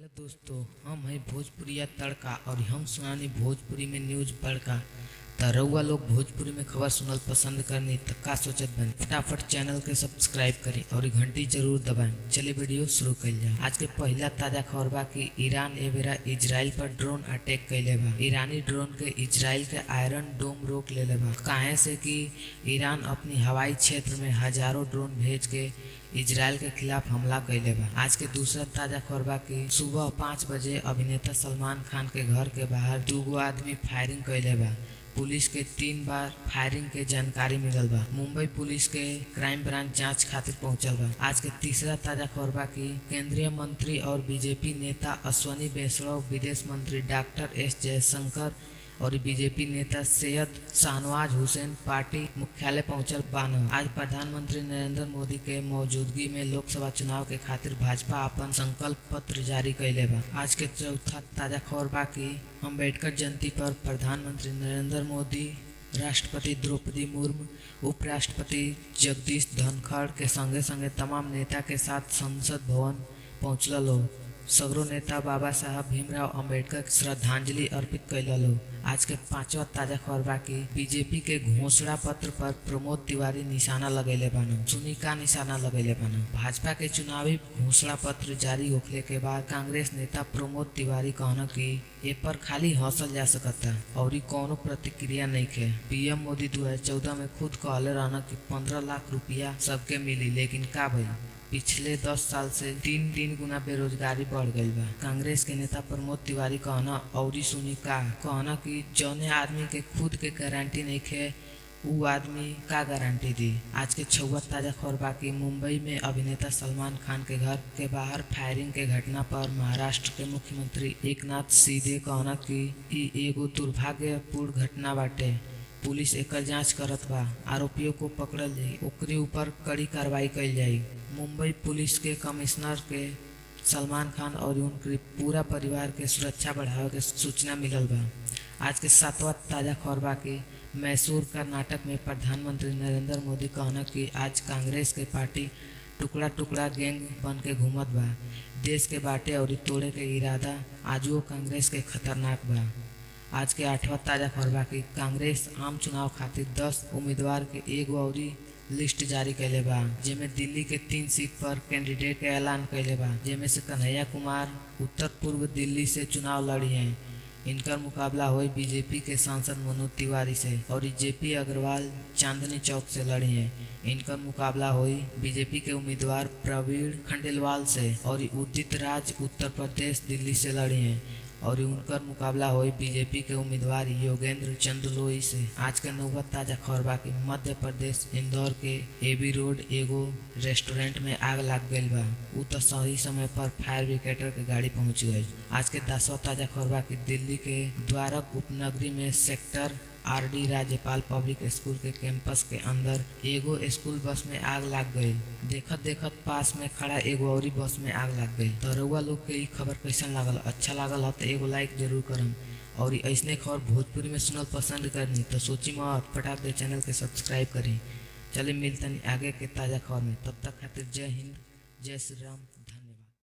Hello दोस्तों, हम हैं भोजपुरिया तड़का और हम सुनानी भोजपुरी में न्यूज बड़का। त रउआ लोग भोजपुरी में खबर सुनल पसंद करनी त का सोचत बनी, फटाफट चैनल के सब्सक्राइब करी और घंटी जरूर दबाएं। चलिए वीडियो शुरू कइल जाए। आज के पहला ताजा खबर बा कि ईरान ए बेरा इजराइल पर ड्रोन अटैक कइले बा। ईरानी ड्रोन के इजराइल के आयरन डोम रोक लेले बा, काहे से कि ईरान अपनी हवाई क्षेत्र में हजारों ड्रोन भेज के इजराइल के खिलाफ हमला कइले बा। आज के दूसरा ताजा खबर बा कि सुबह 5 बजे अभिनेता सलमान खान के घर के बाहर 2 आदमी फायरिंग कइले बा। पुलिस के 3 बार फायरिंग के जानकारी मिलल बा। मुंबई पुलिस के क्राइम ब्रांच जांच खातिर पहुंचल बा। आज के तीसरा ताजा खबर बा कि केंद्रीय मंत्री और बीजेपी नेता अश्विनी वैष्णव, विदेश मंत्री डॉक्टर एस जयशंकर और बीजेपी नेता सैयद शाहनवाज हुसैन पार्टी मुख्यालय पहुंचल बान। आज प्रधानमंत्री नरेंद्र मोदी के मौजूदगी में लोकसभा चुनाव के खातिर भाजपा अपन संकल्प पत्र जारी कैले बा। आज के चौथा ताजा खबर बा कि अम्बेडकर जयंती पर प्रधानमंत्री नरेंद्र मोदी, राष्ट्रपति द्रौपदी मुर्मू, उपराष्ट्रपति जगदीश धनखड़ के संगे संगे तमाम नेता के साथ संसद भवन पहुंचल। सगरो नेता बाबा साहब भीमराव अम्बेडकर के श्रद्धांजलि अर्पित कैल। आज के पांचवा ताजा खबर बा कि बीजेपी के घोषणा पत्र पर प्रमोद तिवारी निशाना लगैले बान। सुनी का निशाना लगैले बान। भाजपा के चुनावी घोषणा पत्र जारी होखले के बाद कांग्रेस नेता प्रमोद तिवारी कहना कि ए पर खाली हंसल जा सकता और कौनो प्रतिक्रिया नहीं के। पीएम मोदी 2014 में खुद कहले रहना कि 15 लाख रुपया सबके मिली, लेकिन का भइल? पिछले 10 साल से 3 गुना बेरोजगारी बढ़ गई बा। कांग्रेस के नेता प्रमोद तिवारी कहना और सुनी का कहना कि जौने आदमी के खुद के गारंटी नहीं खे, उ आदमी का गारंटी दी। आज के 6वां ताजा खबर बा कि मुंबई में अभिनेता सलमान खान के घर के बाहर फायरिंग के घटना पर महाराष्ट्र के मुख्यमंत्री एकनाथ शिंदे कहना कि ई एगो दुर्भाग्यपूर्ण घटना बाटे। पुलिस एकर जांच करत बा, आरोपियों को पकड़ल जाई, ओकरे ऊपर कड़ी कार्रवाई कइल जाई। मुंबई पुलिस के कमिश्नर के सलमान खान और उनके पूरा परिवार के सुरक्षा बढ़ावे के सूचना मिलल बा। आज के 7वां ताजा खबर बा कि मैसूर कर्नाटक में प्रधानमंत्री नरेंद्र मोदी कहना कि आज कांग्रेस के पार्टी टुकड़ा टुकड़ा गैंग बन के घूमत बा। देश के बाटे और तोड़े के इरादा आजो कांग्रेस के खतरनाक बा। आज के 8वां ताजा खबर बा कि कांग्रेस आम चुनाव खातिर 10 उम्मीदवार के एगो और लिस्ट जारी कैले बा, जेमे दिल्ली के 3 सीट पर कैंडिडेट के ऐलान कैले बा, जेमे से कन्हैया कुमार उत्तर पूर्व दिल्ली से चुनाव लड़ी हैं। इनकर मुकाबला हुई बीजेपी के सांसद मनोज तिवारी से और जेपी अग्रवाल चांदनी चौक से लड़ी हैं। इनकर मुकाबला हुई बीजेपी के उम्मीदवार प्रवीण खंडेलवाल से और उदित राज उत्तर प्रदेश दिल्ली से लड़ी हैं और उनकर मुकाबला हुई बीजेपी के उम्मीदवार योगेंद्र चंद्रोई से। आज के 9वां ताजा खबर बा कि मध्य प्रदेश इंदौर के एबी रोड एगो रेस्टोरेंट में आग लग गई बा। उ तो सही समय पर फायर ब्रिगेड के गाड़ी पहुंच गई। आज के 10वां ताजा खबर बा कि दिल्ली के द्वारक उपनगरी में सेक्टर आरडी राज्यपाल पब्लिक स्कूल के कैंपस के अंदर एगो स्कूल बस में आग लग गई। देखत देखत पास में खड़ा एगो और बस में आग लग गई। तो रउआ लोग के ई खबर कैसन लागल? अच्छा लागल हो तो एगो लाइक जरूर करम और ऐसने खबर भोजपुरी में सुनल पसंद करनी तो सोची मत, फटाक दे चैनल के सब्सक्राइब करी। चले मिलतनी आगे के ताजा खबर में, तब तक खातिर जय हिंद, जय श्री राम।